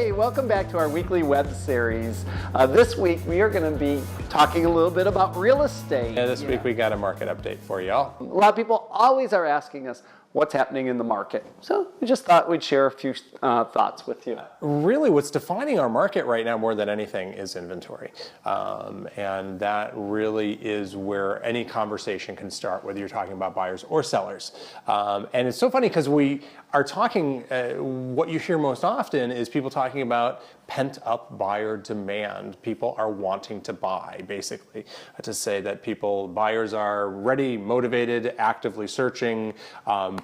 Hey, welcome back to our weekly web series. This week we are going to be talking a little bit about real estate. Yeah, this week we got a market update for y'all. A lot of people always are asking us what's happening in the market. So we just thought we'd share a few thoughts with you. Really, what's defining our market right now more than anything is inventory. And that really is where any conversation can start, whether you're talking about buyers or sellers. And it's so funny because we are talking, what you hear most often is people talking about pent-up buyer demand. People are wanting to buy, basically, to say that buyers are ready, motivated, actively searching,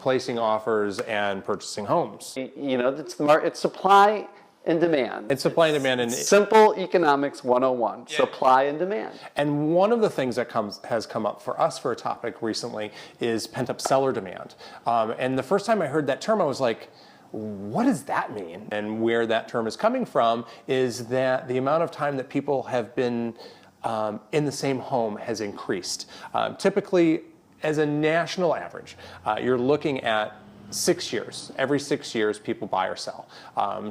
placing offers, and purchasing homes. You know, it's supply and demand. It's supply and demand. And simple economics 101, yeah. Supply and demand. And one of the things that has come up for us for a topic recently is pent-up seller demand. And the first time I heard that term, I was like, what does that mean? And where that term is coming from is that the amount of time that people have been in the same home has increased. Typically, as a national average, you're looking at 6 years. Every 6 years, people buy or sell.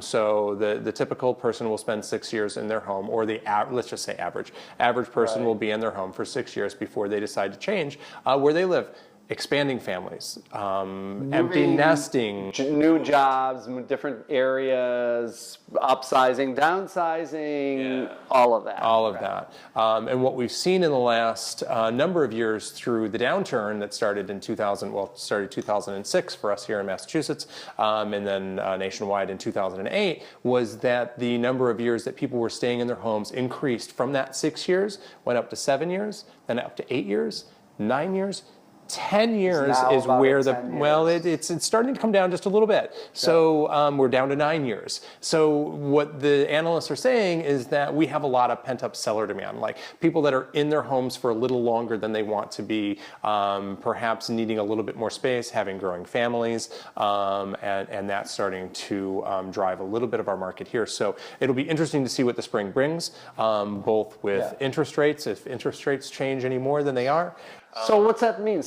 So the typical person will spend 6 years in their home, or let's just say average person will be in their home for 6 years before they decide to change where they live. Expanding families, empty nesting. New jobs, different areas, upsizing, downsizing, yeah. All of that. All of that. And what we've seen in the last number of years through the downturn that started in 2006 for us here in Massachusetts, and then nationwide in 2008, was that the number of years that people were staying in their homes increased from that 6 years, went up to 7 years, then up to 8 years, 9 years, 10 years is where it's starting to come down just a little bit. So we're down to 9 years. So what the analysts are saying is that we have a lot of pent-up seller demand, like people that are in their homes for a little longer than they want to be, perhaps needing a little bit more space, having growing families, and that's starting to drive a little bit of our market here. So it'll be interesting to see what the spring brings, both with interest rates, if interest rates change any more than they are. So what's that mean?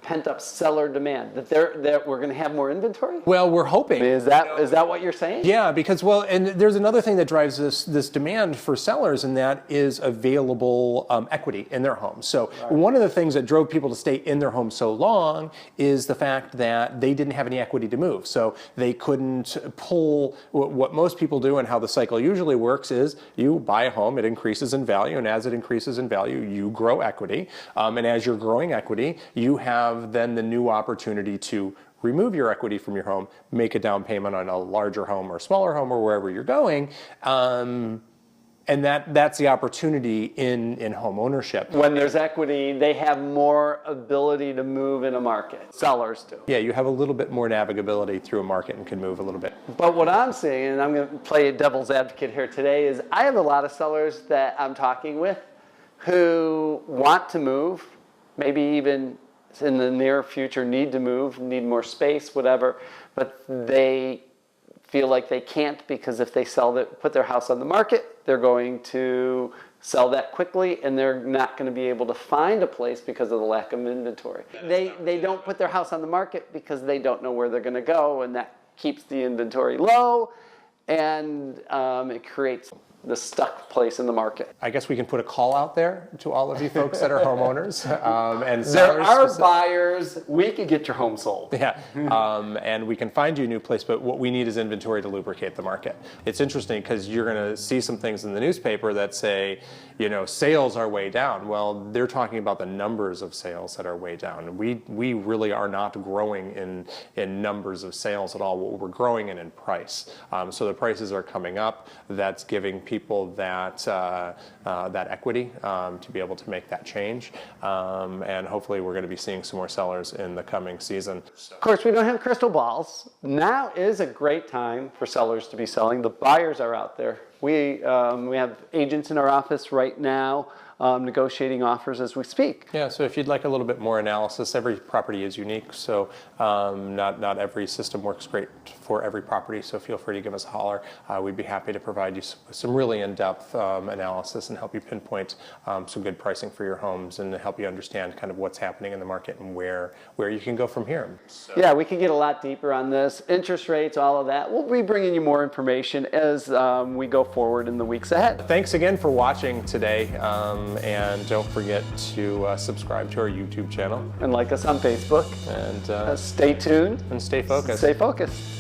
Pent-up seller demand, that we're going to have more inventory? Well, we're hoping. Is that what you're saying? Yeah, because and there's another thing that drives this demand for sellers, and that is available equity in their homes. So one of the things that drove people to stay in their homes so long is the fact that they didn't have any equity to move. So they couldn't pull what most people do, and how the cycle usually works is you buy a home, it increases in value, and as it increases in value, you grow equity. And as you're growing equity, you have then the new opportunity to remove your equity from your home, make a down payment on a larger home or smaller home or wherever you're going. And that's the opportunity in home ownership. When there's equity, they have more ability to move in a market. Sellers do. Yeah, you have a little bit more navigability through a market and can move a little bit. But what I'm saying, and I'm going to play devil's advocate here today, is I have a lot of sellers that I'm talking with who want to move, maybe even in the near future need to move, need more space, whatever, but they feel like they can't, because if they put their house on the market, they're going to sell that quickly, and they're not going to be able to find a place because of the lack of inventory. They don't put their house on the market because they don't know where they're going to go, and that keeps the inventory low, and it creates the stuck place in the market. I guess we can put a call out there to all of you folks that are homeowners and sellers. There are buyers. We can get your home sold. Yeah, and we can find you a new place, but what we need is inventory to lubricate the market. It's interesting because you're going to see some things in the newspaper that say, sales are way down. Well, they're talking about the numbers of sales that are way down. We really are not growing in numbers of sales at all. What we're growing in price. So the prices are coming up. That's giving people that equity to be able to make that change, and hopefully we're going to be seeing some more sellers in the coming season. Of course, we don't have crystal balls. Now is a great time for sellers to be selling. The buyers are out there. We have agents in our office right now negotiating offers as we speak. Yeah, so if you'd like a little bit more analysis, every property is unique, so not every system works great for every property, so feel free to give us a holler. We'd be happy to provide you some really in-depth analysis and help you pinpoint some good pricing for your homes and help you understand kind of what's happening in the market and where you can go from here. So. Yeah, we can get a lot deeper on this, interest rates, all of that. We'll be bringing you more information as we go forward in the weeks ahead. Thanks again for watching today, and don't forget to subscribe to our YouTube channel. And like us on Facebook. And Stay tuned. and stay focused. Stay focused.